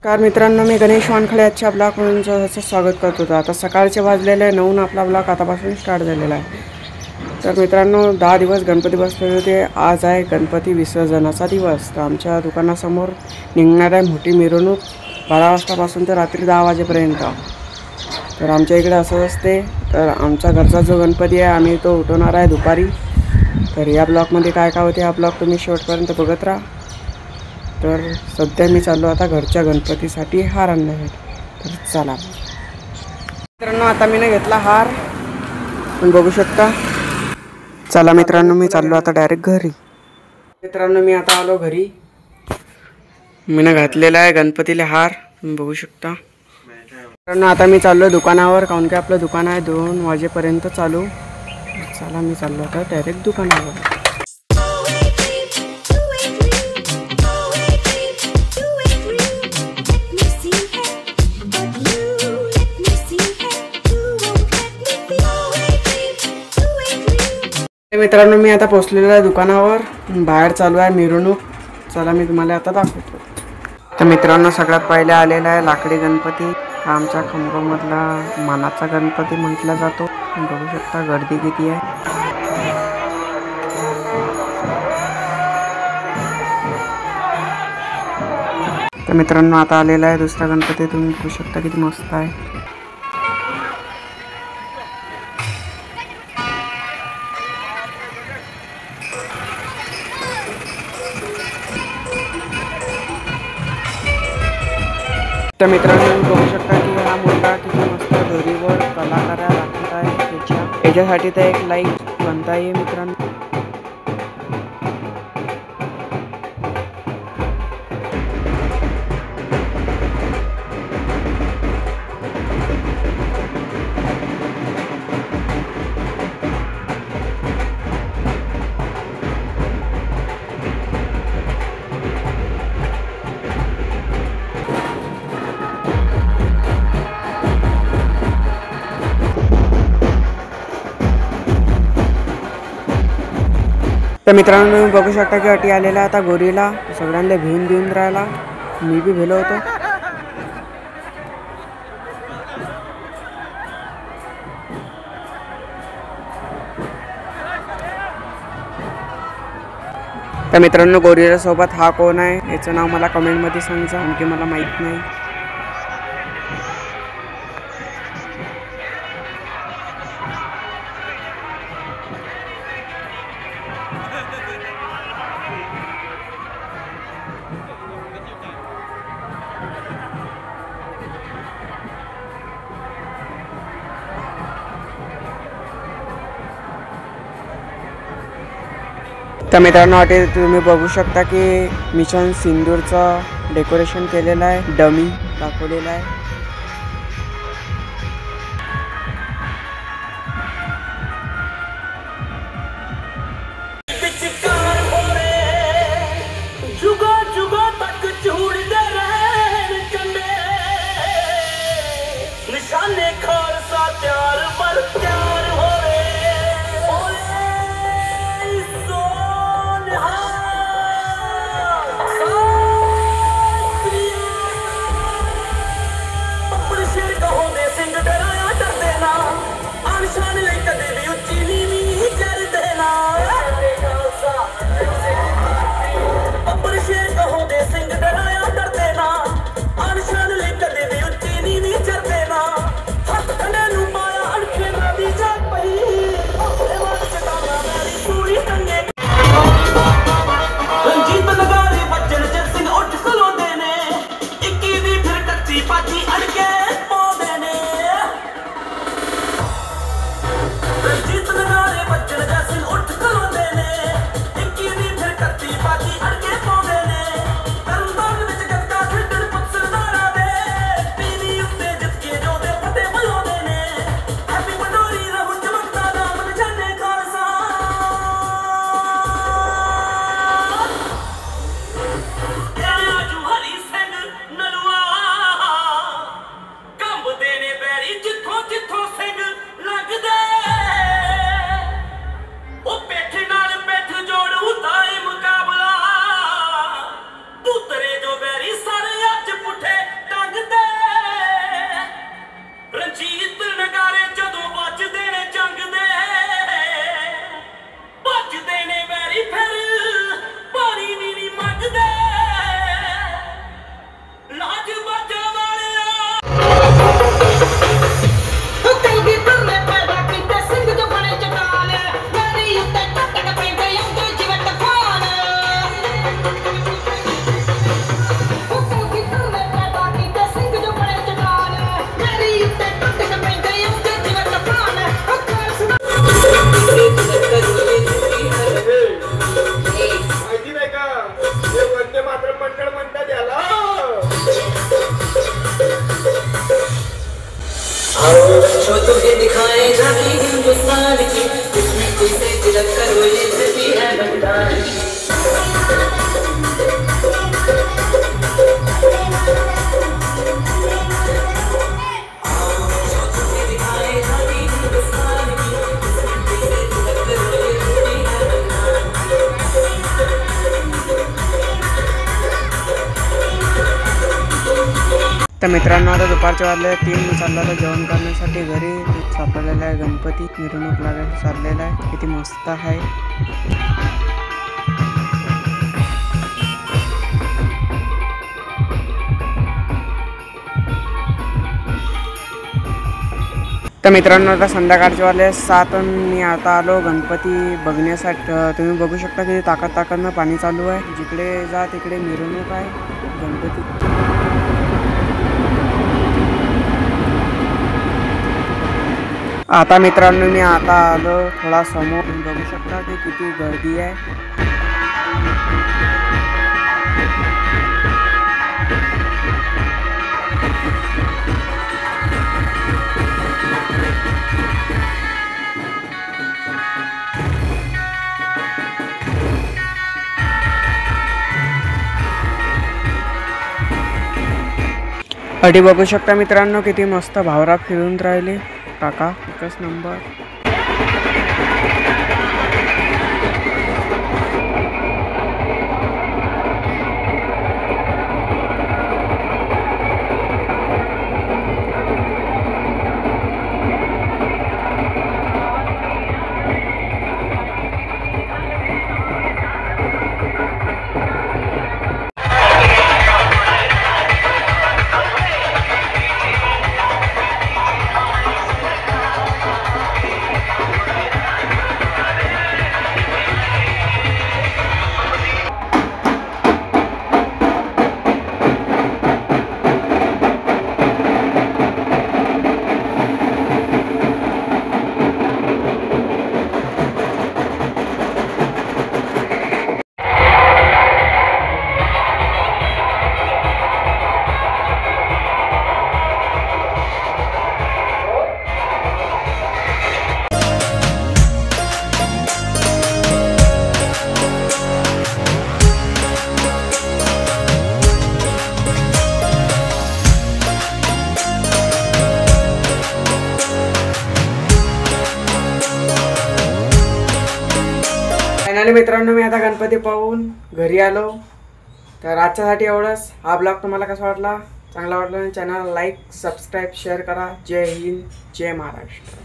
नमस्कार मित्रांनो, मी गणेश वानखडे आजच्या ब्लॉगमध्ये स्वागत करत होतो. आता सकाळचे वाजलेले 9 आपला ब्लॉग आतापासून स्टार्ट झालेला आहे. तर मित्रांनो 10 दिवस गणपती बसले होते. आज आहे गणपती विसर्जनाचा दिवस. तर आमच्या दुकानासमोर निघणार आहे मोठी मिरवणूक 12 वाजतापासून तर रात्री 10 वाजेपर्यंत. तर आमच्या इकडे असं असते. तर आमचा घरचा जो गणपती आहे आम्ही तो उठवणार आहे दुपारी. तर या ब्लॉगमध्ये काय काय होते हा ब्लॉग तुम्ही शेवटपर्यंत बघत राहा. तर सध्या मी चाललो आता घरच्या गणपतीसाठी हार आणण्यासाठी. तर चला मित्रांनो, आता मी घेतला हार, तुम्ही बघू शकता. चला मित्रांनो, मी चाललो आता डायरेक्ट घरी. मित्रांनो मी आता आलो घरी. मी घातलेला आहे गणपतीला हार, तुम्ही बघू शकता. मित्रांनो आता मी चाललो दुकानावर, काऊन की आपलं दुकान आहे 2 वाजेपर्यंत चालू. चला मी चाललो आता डायरेक्ट दुकानावर. मित्रांनो मी आता पोहोचलेलो आहे दुकानावर. बाहेर चालू आहे मिरवणूक. चला मी तुम्हाला आता दाखवतो. तर मित्रांनो सगळ्यात पहिले आलेला आहे लाकडी गणपती. हा आमच्या खंडोमधला मानाचा गणपती म्हटला जातो. बघू शकता गर्दी किती आहे. तर मित्रांनो आता आलेला आहे दुसरा गणपती. तुम्ही बघू शकता किती मस्त आहे. तर मित्रांनो बघू शकता की हा मुलगा किती मस्त दोरीवर कलाकार दाखवत आहे. याच्यासाठी तर एक लाईट बनता आहे मित्रांनो. तर मित्रांनो तुम्ही बघू शकता की अटी आलेला आता गोरीला सगळ्यांना भिवून देऊन राहिला. मी बी भेलो होतो. तर मित्रांनो गोरीला सोबत हा कोण आहे याचं नाव मला कमेंटमध्ये सांगा, आणखी मला माहीत नाही. तर मित्रांनो अटे तुम्ही बघू शकता की मिशन सिंदूरचं डेकोरेशन केलेलं आहे. डमी दाखवलेला आहे. जो तुम्हें दिखाए झांकी हिंदुस्तान की, इस मिट्टी से तिलक करो ये धरती है बलिदान की। तर मित्रांनो, आता दुपारचे वाजले 3, चाललेलं जेवण करण्यासाठी घरी. सापडलेला आहे गणपती, मिरवणूक लागायला चाललेला आहे. किती मस्त आहे. तर मित्रांनो, आता संध्याकाळचे वाजले 7. मी आता आलो गणपती बघण्यासाठी. तुम्ही बघू शकता की ताकदनं पाणी चालू आहे. जिकडे जा तिकडे मिरवणूक आहे गणपती. आता मित्रांनो, मी आता आलो थोडा समोर. तुम्ही बघू शकता की किती गर्दी आहे. अडी बघू शकता मित्रांनो, किती मस्त भावरा फिरून राहिले. काका एकच नंबर. फायनली मित्रांनो, मी आता गणपती पाहून घरी आलो. तर आजच्यासाठी एवढंच. हा ब्लॉग तुम्हाला कसा वाटला? चांगला वाटला तर चॅनल लाईक, सबस्क्राईब, शेअर करा. जय हिंद, जय महाराष्ट्र.